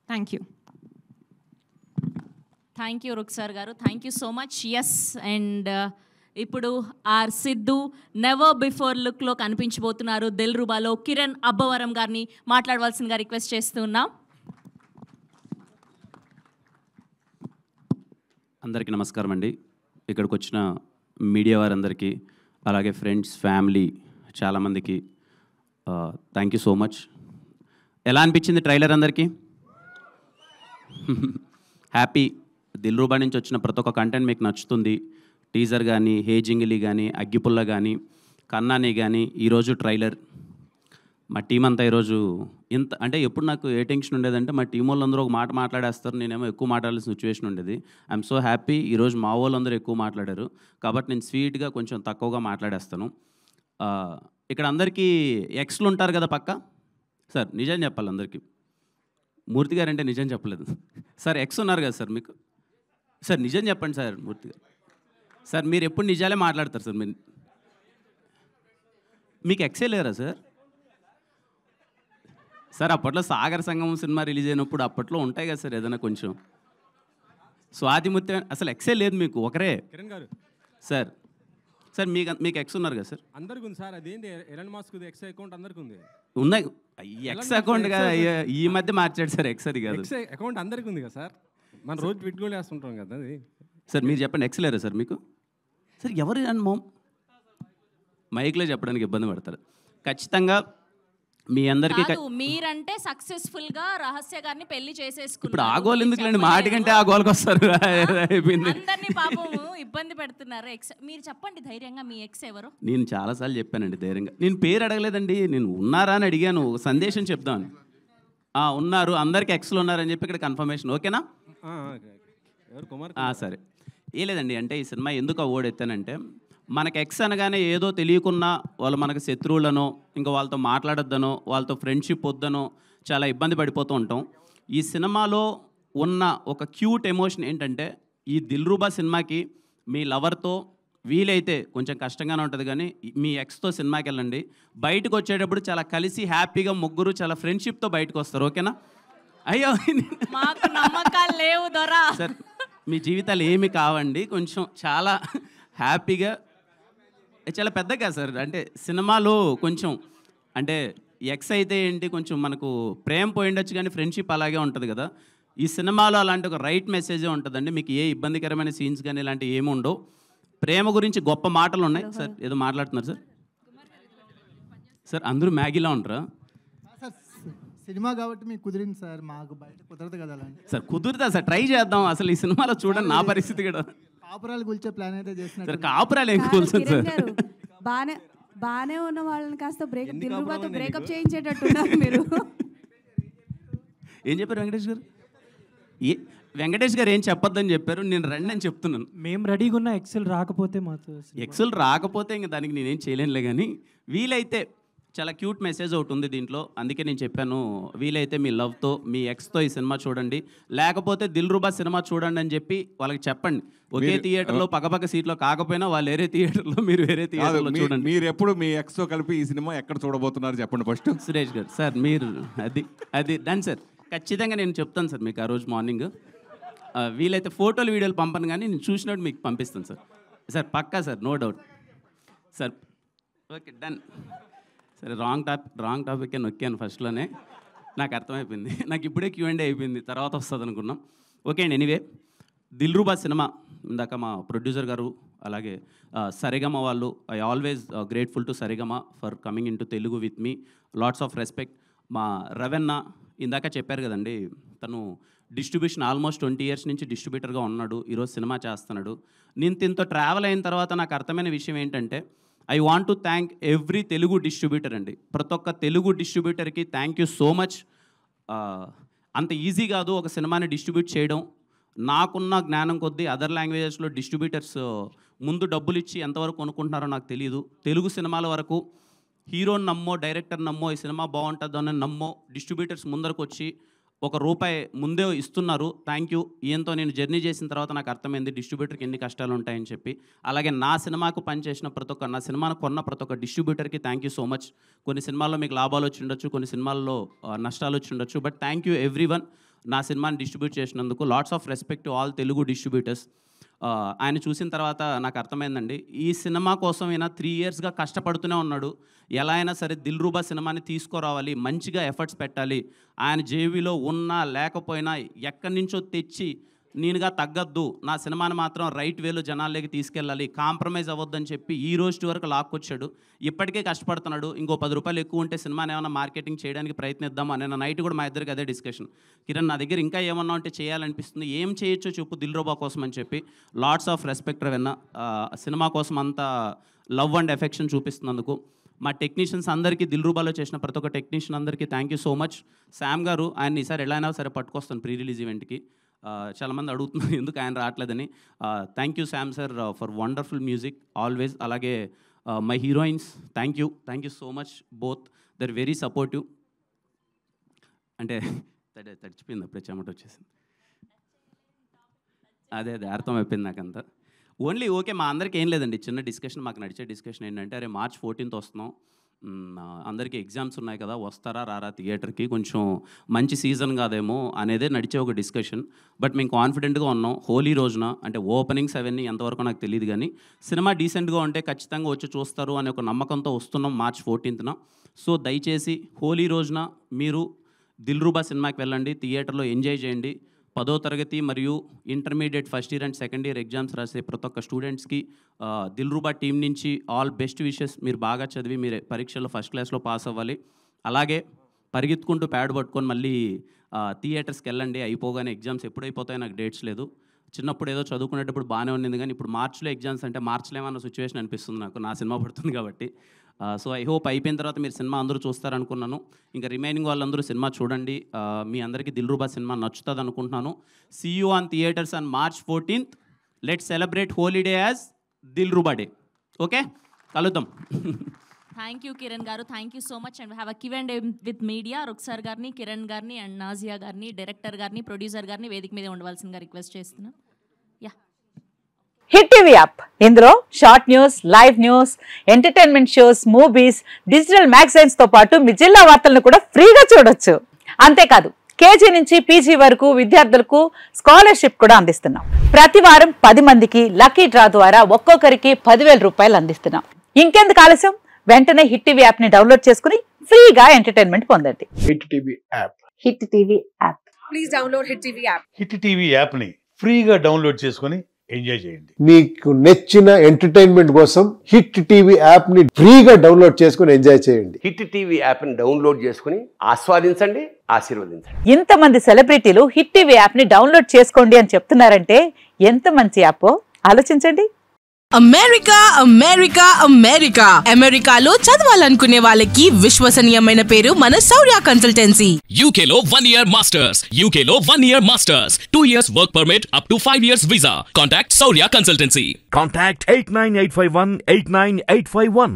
Thank you. Thank you Ruksar గారు, thank you so much. Yes, and ఇప్పుడు are Siddhu never before లుక్లో కనిపించబోతున్నారు. దిల్రుబాలో కిరణ్ అబ్బవరం గారిని మాట్లాడవలసిందిగా రిక్వెస్ట్ చేస్తున్నాం. అందరికీ నమస్కారం అండి. ఇక్కడికి వచ్చిన మీడియా వారందరికీ, అలాగే ఫ్రెండ్స్, ఫ్యామిలీ చాలామందికి థ్యాంక్ యూ సో మచ్. ఎలా అనిపించింది ట్రైలర్ అందరికీ? హ్యాపీ. దిల్రుబా నుంచి వచ్చిన ప్రతి ఒక్క కంటెంట్ మీకు నచ్చుతుంది. టీజర్ కానీ, హే జింగిలి కానీ, అగ్గిపుల్ల కానీ, కన్నాని కానీ, ఈరోజు ట్రైలర్. మా టీం అంతా ఈరోజు ఇంత అంటే ఎప్పుడు నాకు ఏ టెన్షన్ ఉండేదంటే మా టీం వాళ్ళందరూ ఒక మాట మాట్లాడేస్తారు, నేనేమో ఎక్కువ మాట్లాడాల్సిన సిచ్యువేషన్ ఉండేది. ఐఎమ్ సో హ్యాపీ ఈరోజు మా వాళ్ళందరూ ఎక్కువ మాట్లాడారు కాబట్టి నేను స్వీట్గా కొంచెం తక్కువగా మాట్లాడేస్తాను. ఇక్కడ అందరికీ ఎక్స్లు ఉంటారు కదా పక్క. సార్ నిజం చెప్పాలి అందరికీ. మూర్తి గారు అంటే నిజం చెప్పలేదు సార్. ఎక్స్ ఉన్నారు కదా సార్ మీకు. సార్ నిజం చెప్పండి సార్. మూర్తి గారు సార్ మీరు ఎప్పుడు నిజాలే మాట్లాడతారు సార్. మీరు మీకు ఎక్సే లేరా సార్? సార్ అప్పట్లో సాగర్ సంగమం సినిమా రిలీజ్ అయినప్పుడు అప్పట్లో ఉంటాయి కదా సార్ ఏదైనా కొంచెం. స్వాతిముత్య అసలు ఎక్సే లేదు మీకు, ఒకరే. కిరణ్ గారు సార్ సార్ మీకు ఎక్స్ ఉన్నారు కదా సార్? అందరికి ఉంది సార్. అదేంటి ఎలన్ మస్క్ ఎక్స్ అకౌంట్ అందరికి ఉంది. ఉన్నాయి. ఎక్స్ అకౌంట్ కదా ఈ మధ్య మార్చాడు సార్. ఎక్స్ అది కాదు, ఎక్స్ అకౌంట్ అందరికి ఉంది కదా సార్. మనం రోజు పెట్టుకొని వేస్తుంటాం కదా అది. సార్ మీరు చెప్పండి ఎక్స్ లేరా సార్ మీకు? సార్ ఎవరు అని మైక్లో చెప్పడానికి ఇబ్బంది పడతారు. ఖచ్చితంగా మీ అందరికీ మీరంటే సక్సెస్ఫుల్ గా రహస్య గారిని పెళ్లి చేసేసుకున్నారు. ఇప్పుడు ఆ గోల్ ఎందుకులేండి, మాటి కంటే ఆ గోల్కి వస్తారు. అందరినీ పాపము ఇబ్బంది పెడుతున్నారు. ఎక్స్ మీరు చెప్పండి ధైర్యంగా, మీ ఎక్స్ ఎవరు? నేను చాలాసార్లు చెప్పానండి ధైర్యంగా. నేను పేరు అడగలేదండి, నేను ఉన్నారా అని అడిగాను. సందేశం చెప్దామని. ఉన్నారు, అందరికి ఎక్స్లు ఉన్నారని చెప్పి ఇక్కడ కన్ఫర్మేషన్. ఓకేనా? సరే. ఏ లేదండి, అంటే ఈ సినిమా ఎందుకు అవార్డు ఎత్తానంటే మనకి ఎక్స్ అనగానే ఏదో తెలియకున్నా వాళ్ళు మనకు శత్రువులనో, ఇంకా వాళ్ళతో మాట్లాడొద్దనో, వాళ్ళతో ఫ్రెండ్షిప్ వద్దనో చాలా ఇబ్బంది పడిపోతూ ఉంటాం. ఈ సినిమాలో ఉన్న ఒక క్యూట్ ఎమోషన్ ఏంటంటే ఈ దిల్రుబా సినిమాకి మీ లవర్తో వీలైతే కొంచెం కష్టంగానే ఉంటుంది కానీ మీ ఎక్స్తో సినిమాకి వెళ్ళండి. బయటకు వచ్చేటప్పుడు చాలా కలిసి హ్యాపీగా ముగ్గురు చాలా ఫ్రెండ్షిప్తో బయటకు వస్తారు. ఓకేనా? అయ్యో మాకు నమ్మకాలు లేవు దొరా సార్. మీ జీవితాలు ఏమి కావండి, కొంచెం చాలా హ్యాపీగా చాలా పెద్దగా సార్. అంటే సినిమాలో కొంచెం అంటే ఎక్స్ అయితే ఏంటి కొంచెం మనకు ప్రేమ పోయిండొచ్చు కానీ ఫ్రెండ్షిప్ అలాగే ఉంటుంది కదా. ఈ సినిమాలో అలాంటి ఒక రైట్ మెసేజే ఉంటుందండి. మీకు ఏ ఇబ్బందికరమైన సీన్స్ కానీ ఇలాంటివి ఏమి ఉండవు. ప్రేమ గురించి గొప్ప మాటలు ఉన్నాయి. సార్ ఏదో మాట్లాడుతున్నారు సార్. సార్ అందరూ మ్యాగీలా ఉంటారా సార్? సినిమా కాబట్టి మీకు కుదిరింది సార్, మాకు బయట కుదరదు కదా అలాంటి. సార్ కుదురుతా సార్, ట్రై చేద్దాం. అసలు ఈ సినిమాలో చూడండి నా పరిస్థితి కూడా. కాపురాలు కూల్చే ప్లాన్ అయితే చేస్తున్నారు సార్. కాపురాలు ఏం కూల్చండి సార్. బానే ఉన్న వాళ్ళని కాస్త దిల్రుబాతో బ్రేకప్ చేయించేటట్టున్నారు మీరు. ఏం చెప్పారు వెంకటేష్ గారు? వెంకటేష్ గారు ఏం చెప్పొద్దని చెప్పారు, నేను రండి అని చెప్తున్నాను. మేము రెడీగా ఉన్న ఎక్సెల్ రాకపోతే మాతో ఎక్సెల్ రాకపోతే ఇంకా దానికి నేనేం చేయలేనులే. కానీ వీలైతే చాలా క్యూట్ మెసేజ్ ఒకటి ఉంది దీంట్లో, అందుకే నేను చెప్పాను వీలైతే మీ లవ్తో మీ ఎక్స్తో ఈ సినిమా చూడండి, లేకపోతే దిల్రుబా సినిమా చూడండి అని చెప్పి వాళ్ళకి చెప్పండి. ఒకే థియేటర్లో పక్కపక్క సీట్లో కాకపోయినా వాళ్ళు వేరే థియేటర్లో మీరు వేరే థియేటర్లో చూడండి. మీరు ఎప్పుడు మీ ఎక్స్తో కలిపి ఈ సినిమా ఎక్కడ చూడబోతున్నారు చెప్పండి ఫస్ట్. సురేష్ గారు సార్ మీరు అది డన్ సార్. ఖచ్చితంగా నేను చెప్తాను సార్ మీకు ఆ రోజు మార్నింగ్. వీలైతే ఫోటోలు వీడియోలు పంపను కానీ నేను చూసినట్టు మీకు పంపిస్తాను సార్. సార్ పక్కా sir, no doubt sir. Okay done. సరే రాంగ్ టాపిక్ అని నొక్కాను ఫస్ట్లోనే, నాకు అర్థమైపోయింది. నాకు ఇప్పుడే Q&A అయిపోయింది, తర్వాత వస్తుంది అనుకున్నాం. ఓకే అండి. ఎనీవే దిల్రుబా సినిమా ఇందాక మా ప్రొడ్యూసర్ గారు అలాగే సరిగమ వాళ్ళు, I always grateful to Sarigama for coming in to Telugu with me. Lots of respect. మా రవెన్న ఇందాక చెప్పారు కదండి, తను డిస్ట్రిబ్యూషన్ ఆల్మోస్ట్ 20 years నుంచి డిస్ట్రిబ్యూటర్గా ఉన్నాడు, ఈరోజు సినిమా చేస్తున్నాడు. నేను దీంతో ట్రావెల్ అయిన తర్వాత నాకు అర్థమైన విషయం ఏంటంటే I want to thank every Telugu distributor అండి. ప్రతి ఒక్క తెలుగు డిస్ట్రిబ్యూటర్కి థ్యాంక్ యూ సో మచ్. అంత ఈజీ కాదు ఒక సినిమాని డిస్ట్రిబ్యూట్ చేయడం. నాకున్న జ్ఞానం కొద్దీ అదర్ లాంగ్వేజెస్లో డిస్ట్రిబ్యూటర్స్ ముందు డబ్బులు ఇచ్చి ఎంతవరకు కొనుక్కుంటున్నారో నాకు తెలియదు. తెలుగు సినిమాల వరకు హీరోని నమ్మో, డైరెక్టర్ నమ్మో, ఈ సినిమా బాగుంటుందో అని నమ్మో డిస్ట్రిబ్యూటర్స్ ముందరకు వచ్చి ఒక రూపాయి ముందే ఇస్తున్నారు. Thank you. ఈయంతో నేను జర్నీ చేసిన తర్వాత నాకు అర్థమైంది డిస్ట్రిబ్యూటర్కి ఎన్ని కష్టాలు ఉంటాయని చెప్పి. అలాగే నా సినిమాకు పనిచేసిన ప్రతి ఒక్క, నా సినిమాను కొన్న ప్రతి ఒక్క డిస్ట్రిబ్యూటర్కి థ్యాంక్ యూ సో మచ్. కొన్ని సినిమాల్లో మీకు లాభాలు వచ్చి ఉండొచ్చు, కొన్ని సినిమాల్లో నష్టాలు వచ్చి ఉండొచ్చు, బట్ థ్యాంక్ యూ ఎవ్రీవన్ నా సినిమాని డిస్ట్రిబ్యూట్ చేసినందుకు. Lots of respect to all Telugu distributors. ఆయన చూసిన తర్వాత నాకు అర్థమైందండి, ఈ సినిమా కోసం ఈయన 3 yearsగా కష్టపడుతూనే ఉన్నాడు. ఎలా అయినా సరే దిల్రూబా సినిమాని తీసుకురావాలి, మంచిగా ఎఫర్ట్స్ పెట్టాలి. ఆయన జేబీలో ఉన్నా లేకపోయినా ఎక్కడి నుంచో తెచ్చి నేనుగా తగ్గద్దు, నా సినిమాని మాత్రం రైట్ వేలో జనాల్లోకి తీసుకెళ్ళాలి, కాంప్రమైజ్ అవ్వద్దని చెప్పి ఈ రోజు వరకు లాక్కొచ్చాడు. ఇప్పటికే కష్టపడుతున్నాడు. ఇంకో 10 రూపాయలు ఎక్కువ ఉంటే సినిమాని ఏమైనా మార్కెటింగ్ చేయడానికి ప్రయత్నిద్దాం అనే నైట్ కూడా మా ఇద్దరికి అదే డిస్కషన్. కిరణ్, నా దగ్గర ఇంకా ఏమన్నా ఉంటే చేయాలనిపిస్తుంది, ఏం చేయొచ్చో చెప్పు దిల్రూబా కోసం అని చెప్పి. Lots of respect Ravanna, cinema కోసం అంత లవ్ అండ్ ఎఫెక్షన్ చూపిస్తున్నందుకు. మా టెక్నీషియన్స్ అందరికీ, దిల్రూబాలో చేసిన ప్రతి ఒక్క టెక్నీషియన్ అందరికీ thank you so much. Sam గారు, ఆయన ఈసారి ఎలా అయినా సరే పట్టుకొస్తాను ప్రీ రిలీజ్ ఈవెంట్కి. చాలామంది అడుగుతున్నారు ఎందుకు ఆయన రావట్లేదని. Thank you Sam sir for wonderful music always. అలాగే my heroines, thank you so much both. They're very supportive. అంటే తడిచిపోయింది, అప్పుడే చెమట వచ్చేసింది. అదే అర్థమైపోయింది నాకంతా. ఓన్లీ ఓకే, మా అందరికీ ఏం లేదండి, చిన్న డిస్కషన్, మాకు నడిచే డిస్కషన్ ఏంటంటే, అరే March 14th వస్తున్నాం, అందరికీ ఎగ్జామ్స్ ఉన్నాయి కదా, వస్తారా రారా థియేటర్కి, కొంచెం మంచి సీజన్ కాదేమో అనేదే నడిచే ఒక డిస్కషన్. బట్ మేము కాన్ఫిడెంట్గా ఉన్నాం. హోలీ రోజున, అంటే ఓపెనింగ్స్ అవన్నీ ఎంతవరకు నాకు తెలియదు కానీ, సినిమా డీసెంట్గా ఉంటే ఖచ్చితంగా వచ్చి చూస్తారు అనే ఒక నమ్మకంతో వస్తున్నాం March 14th. సో దయచేసి హోలీ రోజున మీరు దిల్రూబా సినిమాకి వెళ్ళండి, థియేటర్లో ఎంజాయ్ చేయండి. 10వ తరగతి మరియు intermediate first year and second year exams రాసే ప్రతి ఒక్క స్టూడెంట్స్కి దిల్రూబా టీం నుంచి ఆల్ బెస్ట్ విషెస్. మీరు బాగా చదివి మీరు పరీక్షల్లో ఫస్ట్ క్లాస్లో పాస్ అవ్వాలి. అలాగే పరిగెత్తుకుంటూ ప్యాడ్ పట్టుకొని మళ్ళీ థియేటర్స్కి వెళ్ళండి. అయిపోగానే ఎగ్జామ్స్ ఎప్పుడైపోతాయో నాకు డేట్స్ లేదు. చిన్నప్పుడు ఏదో చదువుకునేటప్పుడు బాగానే ఉండింది కానీ ఇప్పుడు మార్చిలో ఎగ్జామ్స్ అంటే మార్చిలో ఏమన్నా సిచ్యువేషన్ అనిపిస్తుంది నాకు, నా సినిమా పడుతుంది కాబట్టి. సో ఐ హోప్ అయిపోయిన తర్వాత మీరు సినిమా అందరూ చూస్తారనుకున్నాను. ఇంకా రిమైనింగ్ వాళ్ళందరూ సినిమా చూడండి. మీ అందరికీ దిల్రూబా సినిమా నచ్చుతుంది అనుకుంటున్నాను. See you on theatres on March 14th. Let's celebrate holiday as Dilruba day. Okay, కలుద్దాం. Thank you Kiran garu, thank you so much. And have a Q&A with media. రుక్సార్ గారిని, కిరణ్ గారిని అండ్ నాజియా గారిని, డైరెక్టర్ గారిని, ప్రొడ్యూసర్ గారిని వేదిక మీద ఉండవలసిందిగా రిక్వెస్ట్ చేస్తున్నాను. హిట్ టీవీ యాప్, ఇందులో short news, live news, entertainment shows, movies, digital magazines తో పాటు మీ జిల్లా వార్తలను కూడా ఫ్రీగా చూడొచ్చు. అంతేకాదు KG నుంచి PG వరకు విద్యార్థులకు స్కాలర్షిప్ కూడా అందిస్తున్నాం. ప్రతి వారం 10 మందికి లక్కీ డ్రా ద్వారా ఒక్కొక్కరికి 10,000 రూపాయలు అందిస్తున్నాం. ఇంకెందుకు ఆలస్యం, వెంటనే హిట్ టీవీ యాప్ ని డౌన్లోడ్ చేసుకుని ఫ్రీగా ఎంటర్టైన్మెంట్ పొందండి. Hit TV app. Hit TV app. Please download hit TV app. Hit TV app ని ఫ్రీగా డౌన్లోడ్ చేసుకుని ఎంజాయ్ చేయండి. మీకు నచ్చిన ఎంటర్టైన్మెంట్ కోసం హిట్ టీవీ యాప్ ని ఫ్రీగా డౌన్లోడ్ చేసుకుని ఎంజాయ్ చేయండి. హిట్ టీవీ యాప్ ని డౌన్లోడ్ చేసుకుని ఆస్వాదించండి, ఆశీర్వదించండి. ఇంతమంది సెలబ్రిటీలు హిట్ టీవీ యాప్ ని డౌన్లోడ్ చేసుకోండి అని చెప్తున్నారంటే ఎంత మంచి యాప్ ఆలోచించండి. అమెరికా అమెరికా అమెరికా అమెరికాలో చదవాలనుకునే వాళ్ళకి విశ్వసనీయమైన పేరు మన శౌర్య కన్సల్టెన్సీ. UK లో 1 year masters, UK లో 1 year masters, 2 years work permit up to 5 years visa. Contact Shaurya Consultancy. Contact 89851 89851.